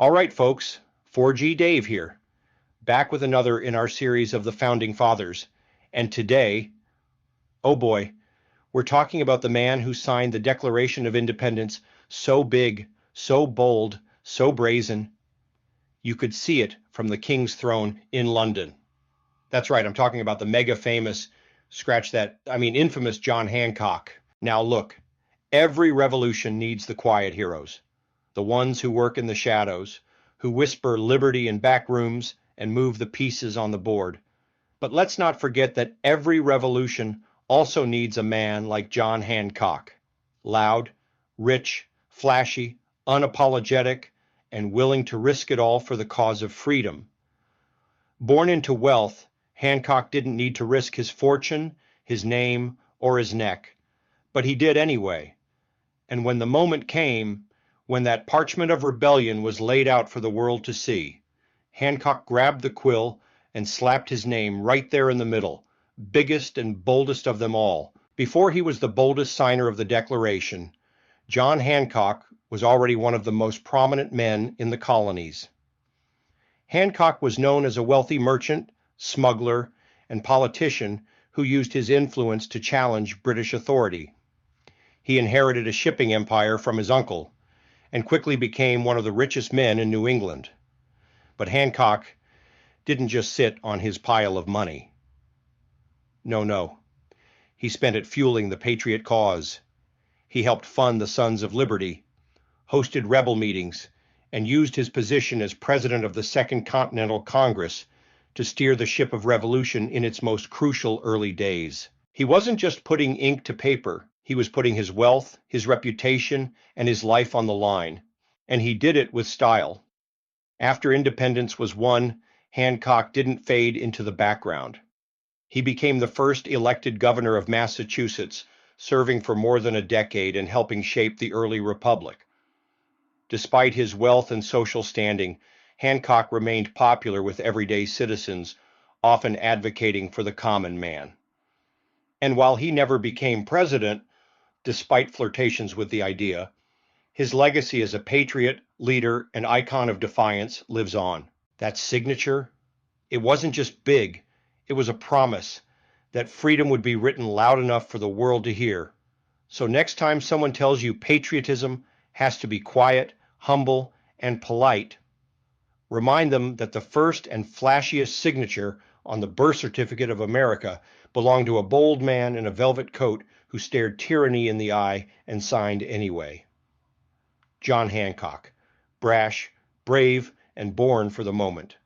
All right, folks, 4G Dave here, back with another in our series of the Founding Fathers. And today, oh boy, we're talking about the man who signed the Declaration of Independence so big, so bold, so brazen, you could see it from the King's throne in London. That's right, I'm talking about the mega famous, infamous John Hancock. Now look, every revolution needs the quiet heroes, the ones who work in the shadows, who whisper liberty in back rooms and move the pieces on the board. But let's not forget that every revolution also needs a man like John Hancock, loud, rich, flashy, unapologetic, and willing to risk it all for the cause of freedom. Born into wealth, Hancock didn't need to risk his fortune, his name, or his neck, but he did anyway. And when the moment came, when that parchment of rebellion was laid out for the world to see, Hancock grabbed the quill and slapped his name right there in the middle, biggest and boldest of them all. Before he was the boldest signer of the Declaration, John Hancock was already one of the most prominent men in the colonies. Hancock was known as a wealthy merchant, smuggler, and politician who used his influence to challenge British authority. He inherited a shipping empire from his uncle and quickly became one of the richest men in New England. But Hancock didn't just sit on his pile of money. No. He spent it fueling the patriot cause. He helped fund the Sons of Liberty, hosted rebel meetings, and used his position as president of the Second Continental Congress to steer the ship of revolution in its most crucial early days. He wasn't just putting ink to paper, he was putting his wealth, his reputation, and his life on the line. And he did it with style. After independence was won, Hancock didn't fade into the background. He became the first elected governor of Massachusetts, serving for more than a decade and helping shape the early republic. Despite his wealth and social standing, Hancock remained popular with everyday citizens, often advocating for the common man. And while he never became president, despite flirtations with the idea, his legacy as a patriot, leader, and icon of defiance lives on. That signature, it wasn't just big, it was a promise that freedom would be written loud enough for the world to hear. So next time someone tells you patriotism has to be quiet, humble, and polite, remind them that the first and flashiest signature on the birth certificate of America belonged to a bold man in a velvet coat who stared tyranny in the eye and signed anyway. John Hancock, brash, brave, and born for the moment.